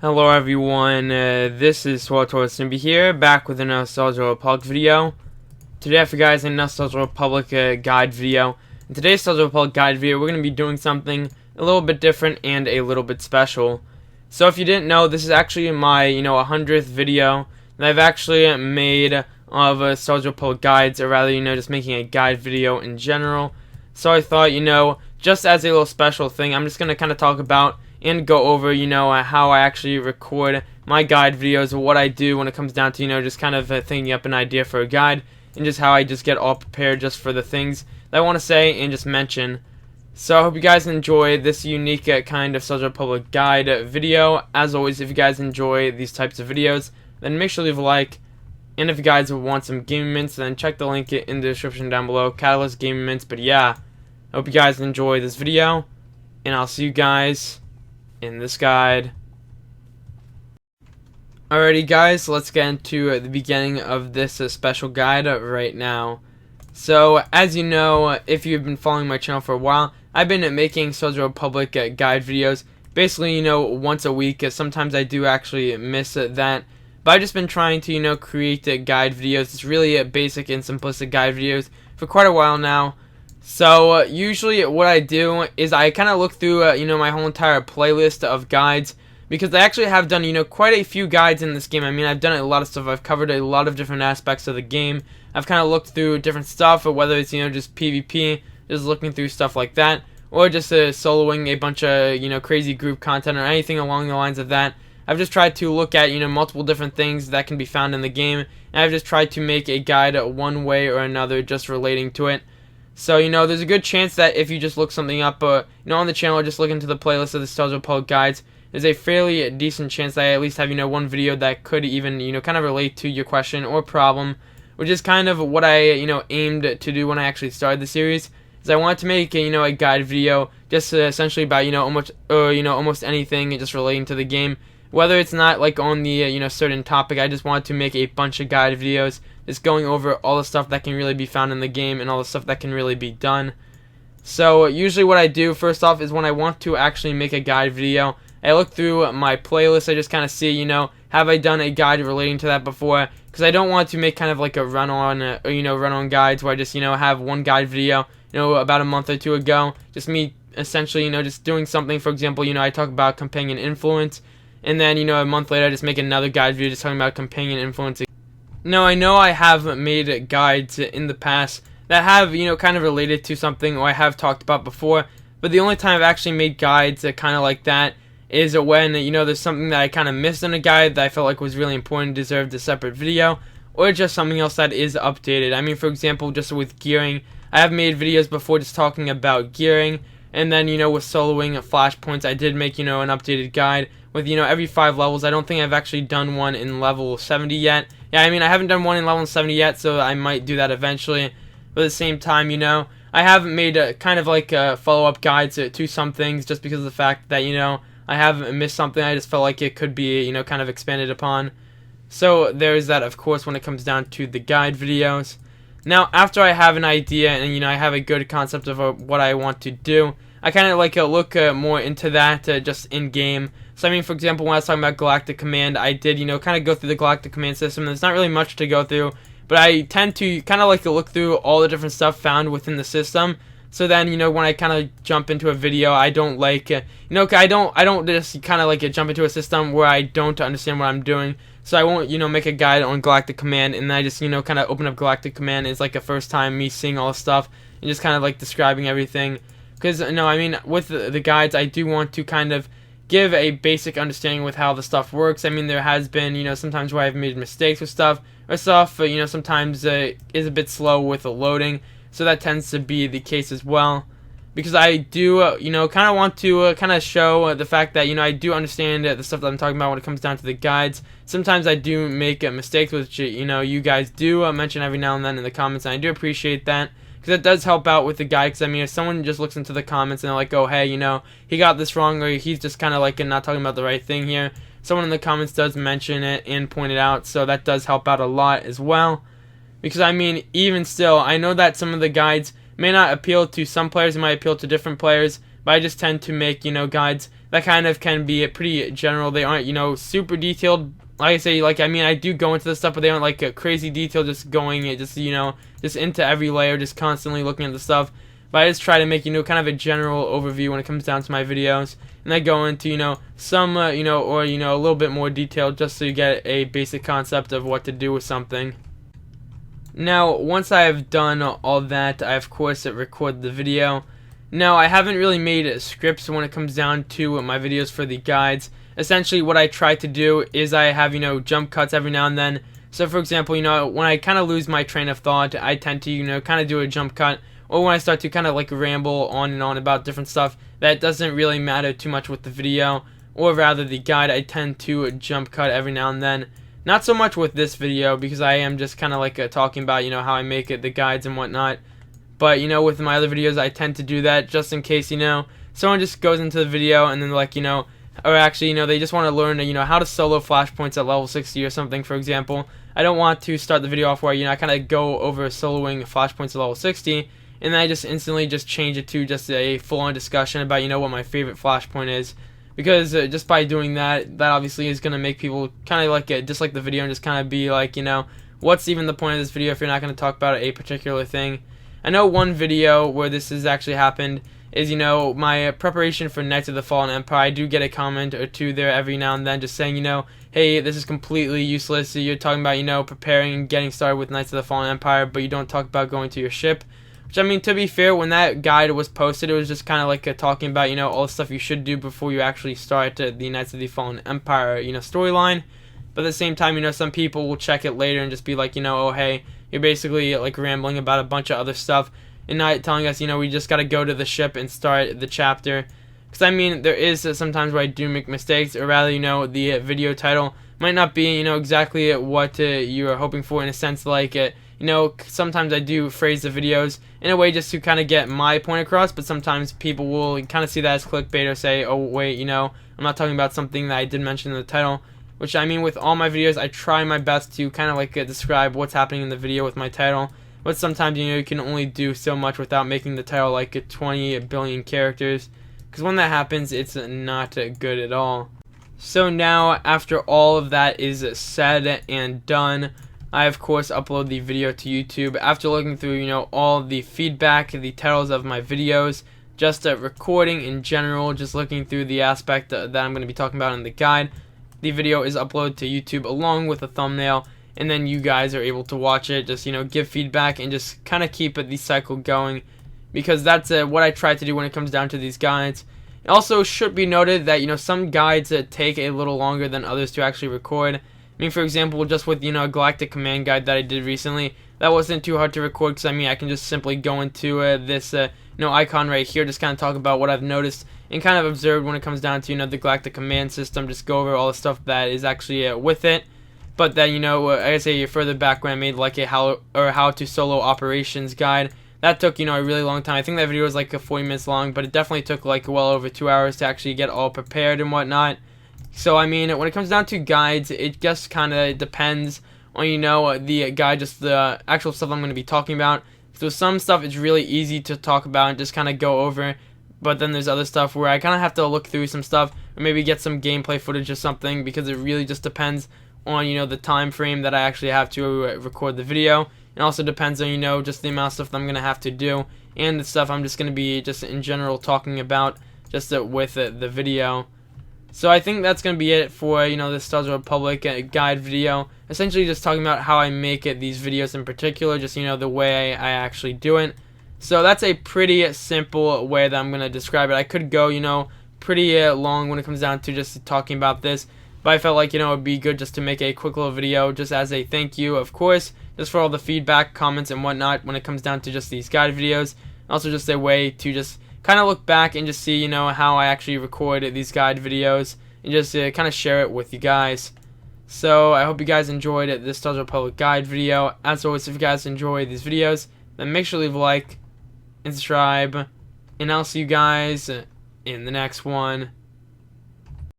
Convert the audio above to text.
Hello everyone, this is Supersnoopy here, back with another SWTOR Republic video. Today I have for you guys another SWTOR Republic guide video. In today's SWTOR Republic guide video, we're going to be doing something a little bit different and a little bit special. So if you didn't know, this is actually my, 100th video that I've actually made of SWTOR Republic guides, or rather, just making a guide video in general. So I thought, just as a little special thing, I'm just going to kind of talk about and go over, how I actually record my guide videos, or what I do when it comes down to, just kind of thinking up an idea for a guide, and just how I just get all prepared just for the things that I want to say and just mention. So I hope you guys enjoy this unique kind of SWTOR Republic guide video. As always, if you guys enjoy these types of videos, then make sure to leave a like. And if you guys want some gaming mints, then check the link in the description down below, Catalyst Gaming Mints. But yeah, I hope you guys enjoy this video, and I'll see you guys in this guide. Alrighty guys, let's get into the beginning of this special guide right now. So as you know, if you've been following my channel for a while, I've been making SWTOR Republic guide videos basically once a week. Sometimes I do actually miss that, but I've just been trying to create guide videos. It's really basic and simplistic guide videos for quite a while now. So usually what I do is I kind of look through my whole entire playlist of guides, because I actually have done quite a few guides in this game. I mean, I've done a lot of stuff. I've covered a lot of different aspects of the game. I've kind of looked through different stuff, or whether it's just PvP, just looking through stuff like that, or just soloing a bunch of crazy group content or anything along the lines of that. I've just tried to look at multiple different things that can be found in the game, and I've just tried to make a guide one way or another just relating to it. So, there's a good chance that if you just look something up, on the channel, or just look into the playlist of the SWTOR Republic guides, there's a fairly decent chance that I at least have, one video that could even, kind of relate to your question or problem, which is kind of what I, aimed to do when I actually started the series. Is I wanted to make, a guide video just essentially about, almost anything just relating to the game. Whether it's not like on the, certain topic, I just wanted to make a bunch of guide videos just going over all the stuff that can really be found in the game and all the stuff that can really be done. So usually what I do first off is when I want to actually make a guide video, I look through my playlist. I just kind of see, have I done a guide relating to that before? Because I don't want to make kind of like a run-on, run-on guides where I just, have one guide video, about a month or two ago. Just me essentially, just doing something. For example, I talk about companion influence, and then, a month later I just make another guide video just talking about companion influence. Now, I know I have made guides in the past that have, kind of related to something or I have talked about before, but the only time I've actually made guides kind of like that is when, there's something that I kind of missed in a guide that I felt like was really important, deserved a separate video, or just something else that is updated. I mean, for example, just with gearing, I have made videos before just talking about gearing, and then, with soloing flashpoints, I did make, an updated guide with, every 5 levels. I don't think I've actually done one in level 70 yet. Yeah, I mean, I haven't done one in level 70 yet, so I might do that eventually. But at the same time, I haven't made kind of like follow-up guides to some things just because of the fact that, I haven't missed something. I just felt like it could be, kind of expanded upon. So there's that, of course, when it comes down to the guide videos. Now, after I have an idea and, I have a good concept of what I want to do, I kind of like look more into that just in-game. So, I mean, for example, when I was talking about Galactic Command, I did, kind of go through the Galactic Command system. There's not really much to go through, but I tend to kind of like to look through all the different stuff found within the system. So then, when I kind of jump into a video, I don't like, I don't just kind of like jump into a system where I don't understand what I'm doing. So I won't, make a guide on Galactic Command, and then I just, kind of open up Galactic Command. It's like a first time me seeing all this stuff and just kind of like describing everything. Because, I mean, with the guides, I do want to kind of give a basic understanding with how the stuff works. I mean, there has been, sometimes where I've made mistakes with stuff, or stuff, sometimes is a bit slow with the loading. So that tends to be the case as well. Because I do, kind of want to kind of show the fact that, I do understand the stuff that I'm talking about when it comes down to the guides. Sometimes I do make mistakes, which, you guys do mention every now and then in the comments, and I do appreciate that. Because it does help out with the guide. Because, I mean, if someone just looks into the comments and they're like, oh, hey, he got this wrong, or he's just kind of like not talking about the right thing here, someone in the comments does mention it and point it out. So that does help out a lot as well. Because, I mean, even still, I know that some of the guides may not appeal to some players, it might appeal to different players, but I just tend to make, guides that kind of can be pretty general. They aren't, super detailed. Like I say, I do go into this stuff, but they aren't like a crazy detail, just going, just into every layer, just constantly looking at the stuff. But I just try to make, kind of a general overview when it comes down to my videos. And I go into, some, or, a little bit more detail, just so you get a basic concept of what to do with something. Now, once I have done all that, I of course record the video. Now, I haven't really made scripts when it comes down to my videos for the guides. Essentially, what I try to do is I have, jump cuts every now and then. So, for example, when I kind of lose my train of thought, I tend to, kind of do a jump cut. Or when I start to kind of like ramble on and on about different stuff that doesn't really matter too much with the video, or rather the guide, I tend to jump cut every now and then. Not so much with this video, because I am just kind of like talking about, how I make it, the guides and whatnot. But, with my other videos, I tend to do that just in case, someone just goes into the video and then or actually, they just want to learn, how to solo flashpoints at level 60 or something, for example. I don't want to start the video off where, I kind of go over soloing flashpoints at level 60, and then I just instantly just change it to just a full-on discussion about, what my favorite flashpoint is. Because just by doing that, that obviously is going to make people kind of dislike the video and just kind of be like, what's even the point of this video if you're not going to talk about a particular thing? I know one video where this has actually happened is, my preparation for Knights of the Fallen Empire. I do get a comment or two there every now and then just saying, hey, this is completely useless. So you're talking about, preparing and getting started with Knights of the Fallen Empire, but you don't talk about going to your ship. Which, I mean, to be fair, when that guide was posted, it was just kind of like talking about, all the stuff you should do before you actually start the Knights of the Fallen Empire, storyline. But at the same time, some people will check it later and just be like, oh, hey, you're basically rambling about a bunch of other stuff and not telling us, we just got to go to the ship and start the chapter. Because, I mean, there is sometimes where I do make mistakes, or rather, the video title might not be, exactly what you are hoping for, in a sense sometimes I do phrase the videos in a way just to kind of get my point across, but sometimes people will kind of see that as clickbait or say, oh, wait, I'm not talking about something that I did mention in the title. Which, I mean, with all my videos, I try my best to kind of describe what's happening in the video with my title. But sometimes, you can only do so much without making the title 20 billion characters. Because when that happens, it's not good at all. So now, after all of that is said and done, I of course upload the video to YouTube after looking through, all the feedback, the titles of my videos, just recording in general, just looking through the aspect that I'm going to be talking about in the guide. The video is uploaded to YouTube along with a thumbnail, and then you guys are able to watch it, just, give feedback and just kind of keep the cycle going, because that's what I try to do when it comes down to these guides. It also should be noted that, some guides take a little longer than others to actually record. I mean, for example, just with, a Galactic Command guide that I did recently, that wasn't too hard to record, because, I can just simply go into this, icon right here, just kind of talk about what I've noticed and kind of observed when it comes down to, the Galactic Command system, just go over all the stuff that is actually with it. But then, like I say, further back when I made, a how to solo operations guide, that took, a really long time. I think that video was, 40 minutes long, but it definitely took, well over 2 hours to actually get all prepared and whatnot. So, I mean, when it comes down to guides, it just kind of depends on, the guide, just the actual stuff I'm going to be talking about. So, some stuff is really easy to talk about and just kind of go over. But then there's other stuff where I kind of have to look through some stuff, or maybe get some gameplay footage or something, because it really just depends on, the time frame that I actually have to record the video. It also depends on, just the amount of stuff that I'm going to have to do, and the stuff I'm just going to be just in general talking about just with the video. So I think that's going to be it for, the Star Wars Republic guide video. Essentially just talking about how I make these videos in particular, just, the way I actually do it. So that's a pretty simple way that I'm going to describe it. I could go, pretty long when it comes down to just talking about this. But I felt like, it would be good just to make a quick little video just as a thank you, of course, just for all the feedback, comments, and whatnot when it comes down to just these guide videos. Also just a way to just kind of look back and just see, how I actually record these guide videos and just kind of share it with you guys. So I hope you guys enjoyed this Star Wars Republic guide video. As always, if you guys enjoy these videos, then make sure to leave a like and subscribe. And I'll see you guys in the next one.